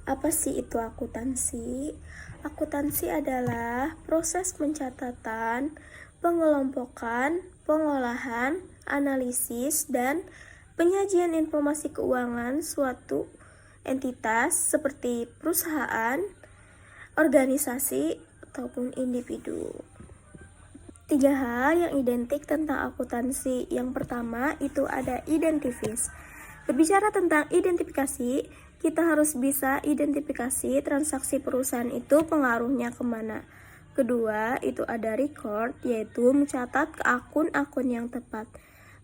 Apa sih itu akuntansi? Akuntansi adalah proses pencatatan, pengelompokan, pengolahan, analisis, dan penyajian informasi keuangan suatu entitas seperti perusahaan, organisasi, ataupun individu. 3 hal yang identik tentang akuntansi. Yang pertama itu ada identifis. Berbicara tentang identifikasi, kita harus bisa identifikasi transaksi perusahaan itu pengaruhnya kemana. Kedua itu ada record, yaitu mencatat ke akun-akun yang tepat.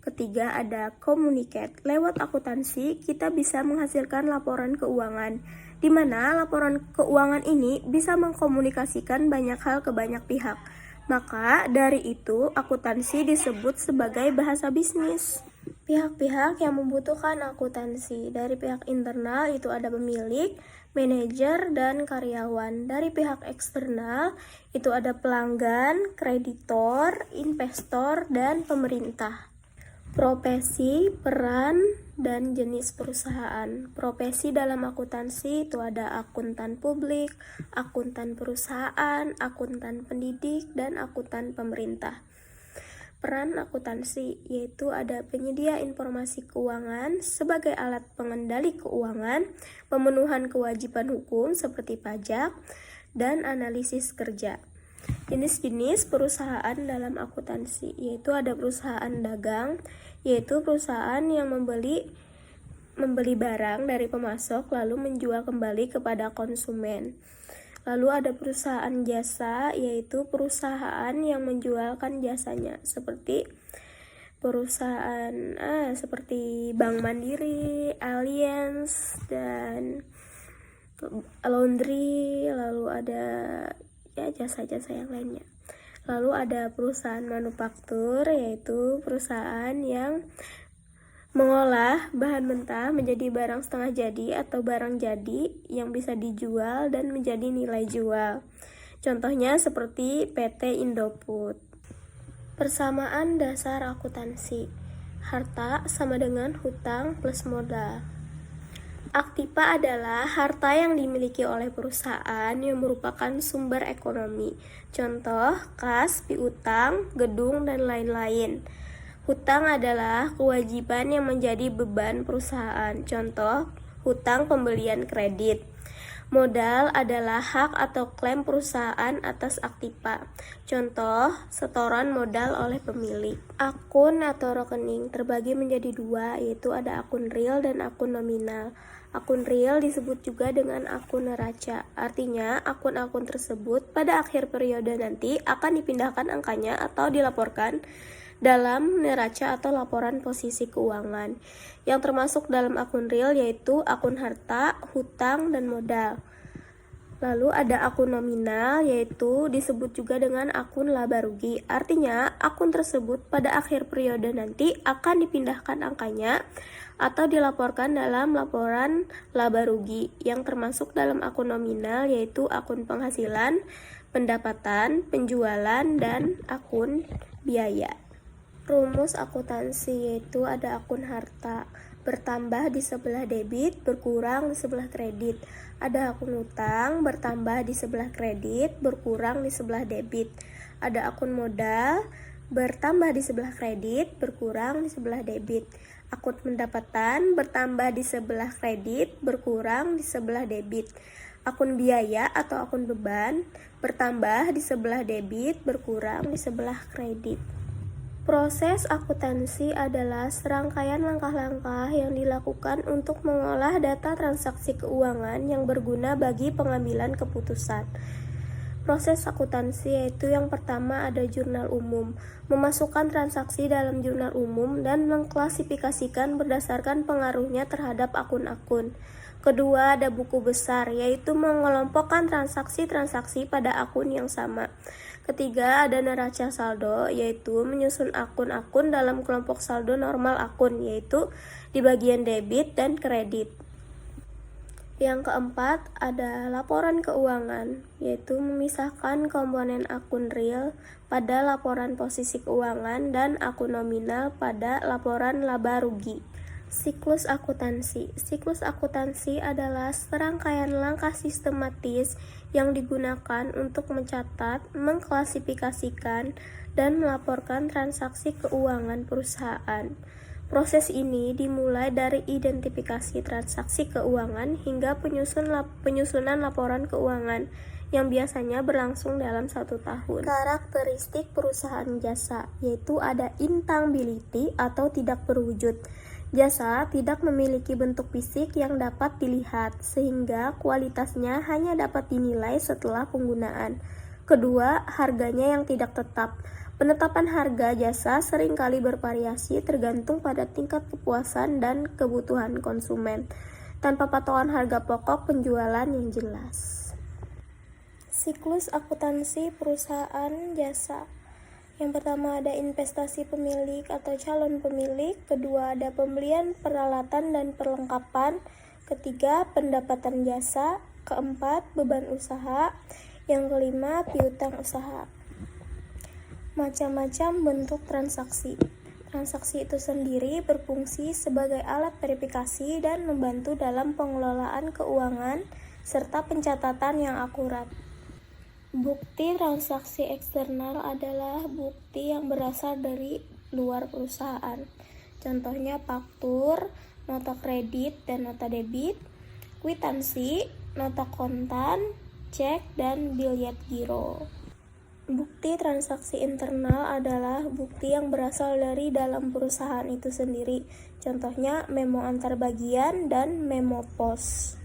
Ketiga ada communicate. Lewat akuntansi kita bisa menghasilkan laporan keuangan, di mana laporan keuangan ini bisa mengkomunikasikan banyak hal ke banyak pihak. Maka dari itu akuntansi disebut sebagai bahasa bisnis. Pihak-pihak yang membutuhkan akuntansi. Dari pihak internal itu ada pemilik, manajer, dan karyawan. Dari pihak eksternal itu ada pelanggan, kreditor, investor, dan pemerintah. Profesi, peran, dan jenis perusahaan. Profesi dalam akuntansi itu ada akuntan publik, akuntan perusahaan, akuntan pendidik, dan akuntan pemerintah. Peran akuntansi yaitu ada penyedia informasi keuangan sebagai alat pengendali keuangan, pemenuhan kewajiban hukum seperti pajak, dan analisis kerja. Jenis-jenis perusahaan dalam akuntansi yaitu ada perusahaan dagang, yaitu perusahaan yang membeli barang dari pemasok lalu menjual kembali kepada konsumen. Lalu ada perusahaan jasa, yaitu perusahaan yang menjualkan jasanya seperti perusahaan seperti Bank Mandiri, Allianz, dan laundry, lalu ada jasa-jasa yang lainnya. Lalu ada perusahaan manufaktur, yaitu perusahaan yang mengolah bahan mentah menjadi barang setengah jadi atau barang jadi yang bisa dijual dan menjadi nilai jual. Contohnya seperti PT Indofood. Persamaan dasar akuntansi. Harta sama dengan hutang plus modal. Aktiva adalah harta yang dimiliki oleh perusahaan yang merupakan sumber ekonomi. Contoh, kas, piutang, gedung, dan lain-lain. Hutang adalah kewajiban yang menjadi beban perusahaan. Contoh, hutang pembelian kredit. Modal adalah hak atau klaim perusahaan atas aktiva. Contoh, setoran modal oleh pemilik. Akun atau rekening terbagi menjadi 2, yaitu ada akun real dan akun nominal. Akun real disebut juga dengan akun neraca. Artinya, akun-akun tersebut pada akhir periode nanti akan dipindahkan angkanya atau dilaporkan dalam neraca atau laporan posisi keuangan. Yang termasuk dalam akun real yaitu akun harta, hutang, dan modal. Lalu ada akun nominal, yaitu disebut juga dengan akun laba rugi. Artinya, akun tersebut pada akhir periode nanti akan dipindahkan angkanya atau dilaporkan dalam laporan laba rugi. Yang termasuk dalam akun nominal yaitu akun penghasilan, pendapatan, penjualan, dan akun biaya. Rumus akuntansi yaitu ada akun harta, bertambah di sebelah debit, berkurang di sebelah kredit. Ada akun utang, bertambah di sebelah kredit, berkurang di sebelah debit. Ada akun modal, bertambah di sebelah kredit, berkurang di sebelah debit. Akun pendapatan, bertambah di sebelah kredit, berkurang di sebelah debit. Akun biaya atau akun beban, bertambah di sebelah debit, berkurang di sebelah kredit. Proses akuntansi adalah serangkaian langkah-langkah yang dilakukan untuk mengolah data transaksi keuangan yang berguna bagi pengambilan keputusan. Proses akuntansi yaitu yang pertama ada jurnal umum, memasukkan transaksi dalam jurnal umum dan mengklasifikasikan berdasarkan pengaruhnya terhadap akun-akun. Kedua ada buku besar, yaitu mengelompokkan transaksi-transaksi pada akun yang sama. Ketiga ada neraca saldo, yaitu menyusun akun-akun dalam kelompok saldo normal akun, yaitu di bagian debit dan kredit. Yang keempat ada laporan keuangan, yaitu memisahkan komponen akun real pada laporan posisi keuangan dan akun nominal pada laporan laba rugi. Siklus akuntansi. Siklus akuntansi adalah serangkaian langkah sistematis yang digunakan untuk mencatat, mengklasifikasikan, dan melaporkan transaksi keuangan perusahaan. Proses ini dimulai dari identifikasi transaksi keuangan hingga penyusunan laporan keuangan yang biasanya berlangsung dalam 1 tahun. Karakteristik perusahaan jasa, yaitu ada intangibility atau tidak berwujud. Jasa tidak memiliki bentuk fisik yang dapat dilihat, sehingga kualitasnya hanya dapat dinilai setelah penggunaan. Kedua, harganya yang tidak tetap. Penetapan harga jasa seringkali bervariasi tergantung pada tingkat kepuasan dan kebutuhan konsumen, tanpa patokan harga pokok penjualan yang jelas. Siklus akuntansi perusahaan jasa. Yang pertama ada investasi pemilik atau calon pemilik, kedua ada pembelian peralatan dan perlengkapan, ketiga pendapatan jasa, keempat beban usaha, yang kelima piutang usaha. Macam-macam bentuk transaksi. Transaksi itu sendiri berfungsi sebagai alat verifikasi dan membantu dalam pengelolaan keuangan serta pencatatan yang akurat. Bukti transaksi eksternal adalah bukti yang berasal dari luar perusahaan. Contohnya faktur, nota kredit dan nota debit, kwitansi, nota kontan, cek, dan biljet giro. Bukti transaksi internal adalah bukti yang berasal dari dalam perusahaan itu sendiri. Contohnya memo antar bagian dan memo pos.